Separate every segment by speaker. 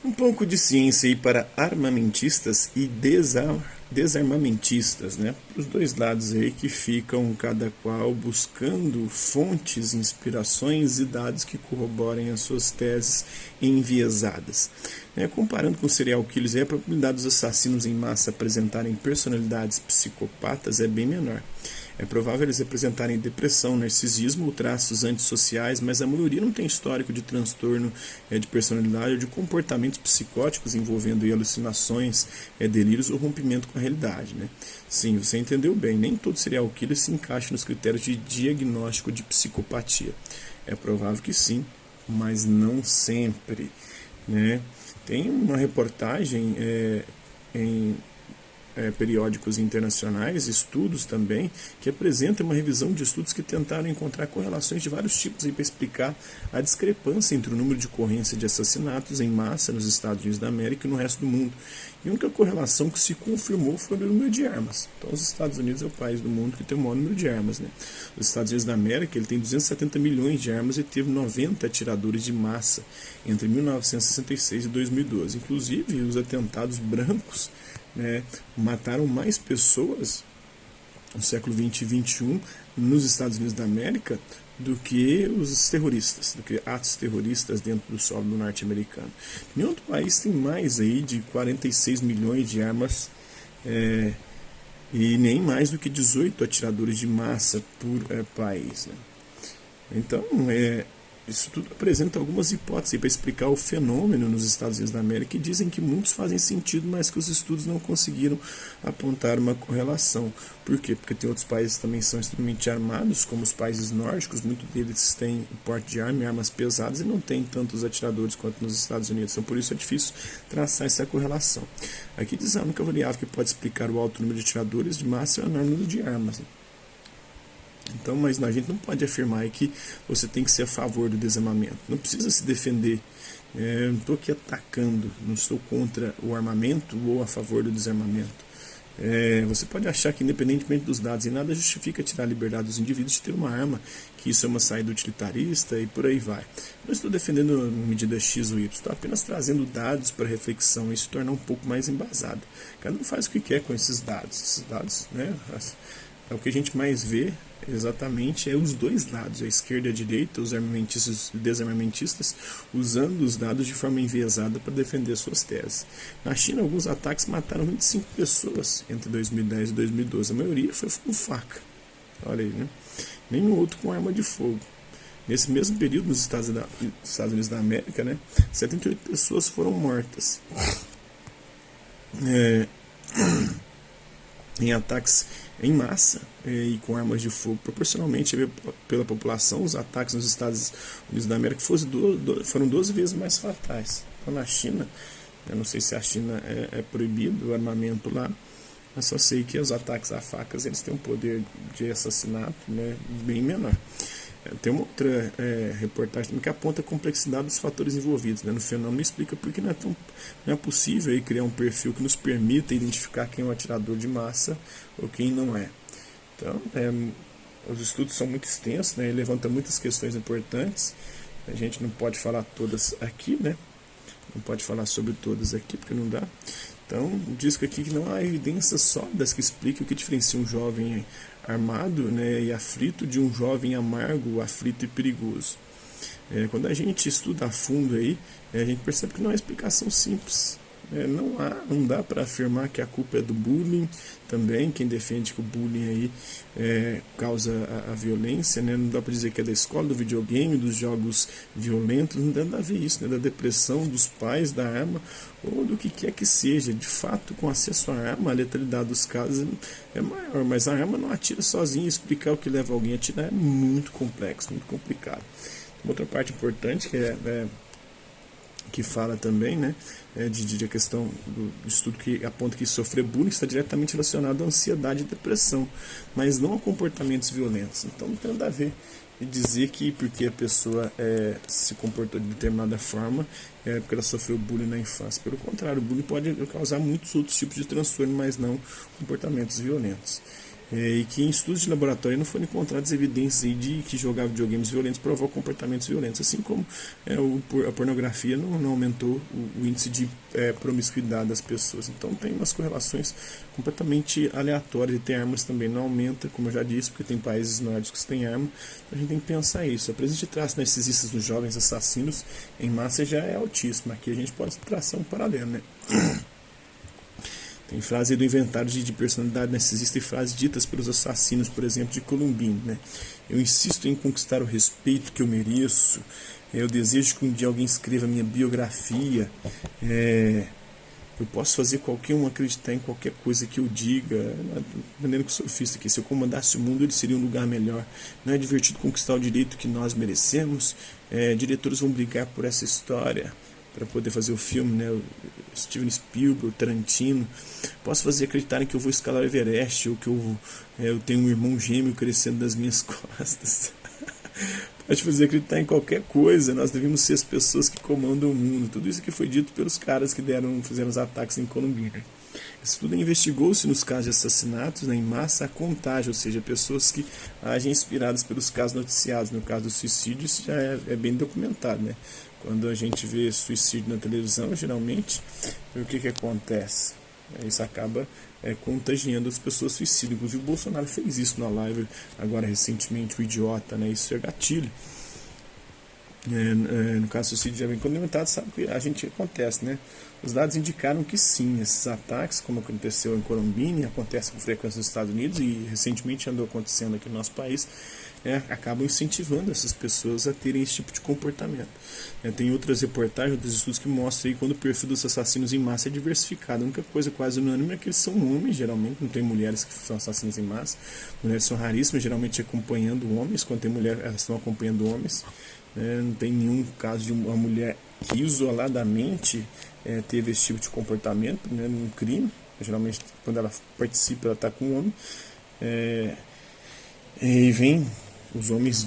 Speaker 1: Um pouco de ciência aí para armamentistas e desarmamentistas, né? Os dois lados aí que ficam cada qual buscando fontes, inspirações e dados que corroborem as suas teses enviesadas. Comparando com serial killers, a probabilidade dos assassinos em massa apresentarem personalidades psicopatas é bem menor. É provável eles representarem depressão, narcisismo ou traços antissociais, mas a maioria não tem histórico de transtorno de personalidade ou de comportamentos psicóticos envolvendo alucinações, delírios ou rompimento com a realidade. Né? Sim, você entendeu bem, nem todo serial killer se encaixa nos critérios de diagnóstico de psicopatia. É provável que sim, mas não sempre. Né? Tem uma reportagem em periódicos internacionais, estudos também, que apresentam uma revisão de estudos que tentaram encontrar correlações de vários tipos para explicar a discrepância entre o número de ocorrência de assassinatos em massa nos Estados Unidos da América e no resto do mundo. E a única correlação que se confirmou foi o número de armas. Então, os Estados Unidos é o país do mundo que tem o maior número de armas. Né? Os Estados Unidos da América ele tem 270 milhões de armas e teve 90 atiradores de massa entre 1966 e 2012. Inclusive, os atentados brancos mataram mais pessoas no século XX e XXI nos Estados Unidos da América do que os terroristas, do que atos terroristas dentro do solo norte-americano. Nenhum outro país tem mais aí de 46 milhões de armas e nem mais do que 18 atiradores de massa por país. Né? Então, isso tudo apresenta algumas hipóteses para explicar o fenômeno nos Estados Unidos da América e dizem que muitos fazem sentido, mas que os estudos não conseguiram apontar uma correlação. Por quê? Porque tem outros países que também são extremamente armados, como os países nórdicos, muitos deles têm porte de arma e armas pesadas e não tem tantos atiradores quanto nos Estados Unidos. Então, por isso é difícil traçar essa correlação. Aqui diz a única variável que pode explicar o alto número de atiradores de massa é o enorme número de armas. Né? Então, mas a gente não pode afirmar que você tem que ser a favor do desarmamento. Não precisa se defender. Eu não estou aqui atacando, não estou contra o armamento ou a favor do desarmamento. Você pode achar que, independentemente dos dados, e nada justifica tirar a liberdade dos indivíduos de ter uma arma, que isso é uma saída utilitarista e por aí vai. Não estou defendendo medida X ou Y, estou apenas trazendo dados para reflexão e se tornar um pouco mais embasado. Cada um faz o que quer com esses dados. Esses dados, é o que a gente mais vê exatamente os dois lados, a esquerda e a direita, os armamentistas e desarmamentistas, usando os dados de forma enviesada para defender suas teses. Na China, alguns ataques mataram 25 pessoas entre 2010 e 2012. A maioria foi com faca. Olha aí, né? Nenhum outro com arma de fogo. Nesse mesmo período, nos Estados Unidos da América, 78 pessoas foram mortas em ataques em massa e com armas de fogo. Proporcionalmente pela população, os ataques nos Estados Unidos da América foram 12 vezes mais fatais. Então, na China, eu não sei se a China é proibido o armamento lá, mas só sei que os ataques a facas eles têm um poder de assassinato bem menor. Tem uma outra reportagem também que aponta a complexidade dos fatores envolvidos no fenômeno e explica por que não é possível criar um perfil que nos permita identificar quem é um atirador de massa ou quem não é. Então, os estudos são muito extensos, e levantam muitas questões importantes. A gente não pode falar todas aqui, não pode falar sobre todas aqui porque não dá. Então, diz aqui que não há evidências sólidas que expliquem o que diferencia um jovem armado e aflito de um jovem amargo, aflito e perigoso. Quando a gente estuda a fundo aí, a gente percebe que não é uma explicação simples. Não dá para afirmar que a culpa é do bullying também, quem defende que o bullying aí causa a violência, não dá para dizer que é da escola, do videogame, dos jogos violentos, não dá a ver isso, da depressão dos pais, da arma ou do que quer que seja. De fato, com acesso à arma, a letalidade dos casos é maior, mas a arma não atira sozinha, explicar o que leva alguém a atirar é muito complexo, muito complicado. Outra parte importante que fala também, de a questão do estudo que aponta que sofrer bullying está diretamente relacionado à ansiedade e depressão, mas não a comportamentos violentos. Então não tem nada a ver e dizer que porque a pessoa se comportou de determinada forma porque ela sofreu bullying na infância. Pelo contrário, o bullying pode causar muitos outros tipos de transtorno, mas não comportamentos violentos. e que em estudos de laboratório não foram encontradas evidências aí de que jogar videogames violentos provoca comportamentos violentos, assim como a pornografia não aumentou o índice de promiscuidade das pessoas. Então tem umas correlações completamente aleatórias, e ter armas também não aumenta, como eu já disse, porque tem países nórdicos que têm arma. Então a gente tem que pensar isso. A presença de traços narcisistas nos jovens assassinos em massa já é altíssima. Aqui a gente pode traçar um paralelo, né? Tem frase aí do inventário de personalidade narcisista e frases ditas pelos assassinos, por exemplo, de Columbine, né? Eu insisto em conquistar o respeito que eu mereço. Eu desejo que um dia alguém escreva a minha biografia. Eu posso fazer qualquer um acreditar em qualquer coisa que eu diga. Entendendo que eu sofista aqui. Se eu comandasse o mundo, ele seria um lugar melhor. Não é divertido conquistar o direito que nós merecemos? Diretores vão brigar por essa história para poder fazer o filme, né? O Steven Spielberg, o Tarantino. Posso fazer acreditarem que eu vou escalar o Everest, ou que eu tenho um irmão gêmeo crescendo das minhas costas. Pode fazer acreditar em qualquer coisa. Nós devemos ser as pessoas que comandam o mundo. Tudo isso que foi dito pelos caras que fizeram os ataques em Columbine. Isso tudo investigou-se nos casos de assassinatos, né, em massa, a contágio, ou seja, pessoas que agem inspiradas pelos casos noticiados. No caso do suicídio, isso já é bem documentado, né? Quando a gente vê suicídio na televisão, geralmente, o que acontece? Isso acaba contagiando as pessoas suicidas. Inclusive o Bolsonaro fez isso na live agora recentemente, o idiota, né? Isso é gatilho. No caso do suicídio já bem condimentado, sabe que a gente acontece, né? Os dados indicaram que sim, esses ataques, como aconteceu em Columbine, acontece com frequência nos Estados Unidos e recentemente andou acontecendo aqui no nosso país, acabam incentivando essas pessoas a terem esse tipo de comportamento. Tem outras reportagens, outros estudos que mostram aí quando o perfil dos assassinos em massa é diversificado. A única coisa quase unânime é que eles são homens, geralmente, não tem mulheres que são assassinos em massa. Mulheres são raríssimas, geralmente acompanhando homens. Quando tem mulher, elas estão acompanhando homens. Não tem nenhum caso de uma mulher que isoladamente teve esse tipo de comportamento, né, num crime. Geralmente, quando ela participa, ela está com um homem. E vem os homens de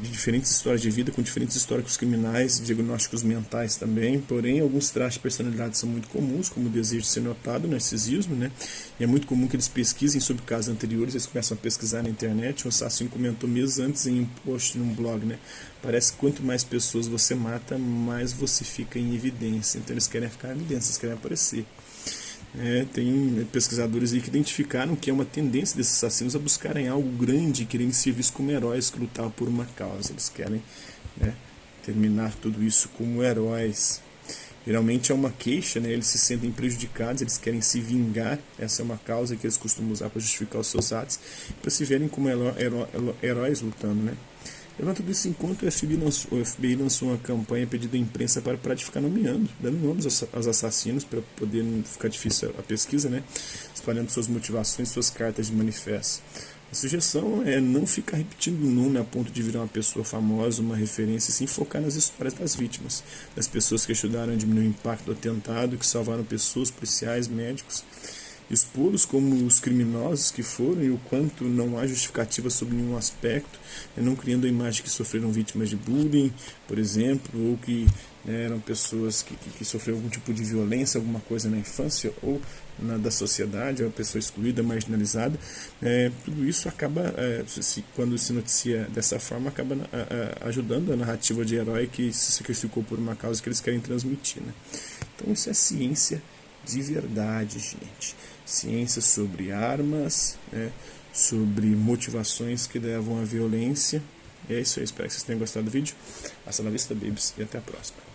Speaker 1: diferentes histórias de vida, com diferentes históricos criminais, diagnósticos mentais também. Porém, alguns traços de personalidade são muito comuns, como o desejo de ser notado, o narcisismo, né? E é muito comum que eles pesquisem sobre casos anteriores. Eles começam a pesquisar na internet. O assassino comentou meses antes em um post num blog, né? Parece que quanto mais pessoas você mata, mais você fica em evidência. Então eles querem ficar em evidência, eles querem aparecer. Tem pesquisadores aí que identificaram que é uma tendência desses assassinos a buscarem algo grande, quererem ser vistos como heróis que lutaram por uma causa. Eles querem, terminar tudo isso como heróis. Geralmente é uma queixa, né? Eles se sentem prejudicados, eles querem se vingar. Essa é uma causa que eles costumam usar para justificar os seus atos, para se verem como heróis lutando, né? Levando tudo isso em conta, o FBI lançou uma campanha pedindo à imprensa para ficar nomeando, dando nomes aos assassinos, para poder não ficar difícil a pesquisa, né? Espalhando suas motivações, suas cartas de manifesto. A sugestão é não ficar repetindo o nome a ponto de virar uma pessoa famosa, uma referência, e sim focar nas histórias das vítimas, das pessoas que ajudaram a diminuir o impacto do atentado, que salvaram pessoas, policiais, médicos. Expô-los como os criminosos que foram e o quanto não há justificativa sobre nenhum aspecto, não criando a imagem que sofreram vítimas de bullying, por exemplo, ou que eram pessoas que sofreram algum tipo de violência, alguma coisa na infância ou da sociedade, uma pessoa excluída, marginalizada. Tudo isso acaba, quando se noticia dessa forma, acaba ajudando a narrativa de herói que se sacrificou por uma causa que eles querem transmitir, né? Então isso é ciência de verdade, gente. Ciência sobre armas, sobre motivações que levam à violência. E é isso aí, espero que vocês tenham gostado do vídeo. Hasta la vista, babies, e até a próxima.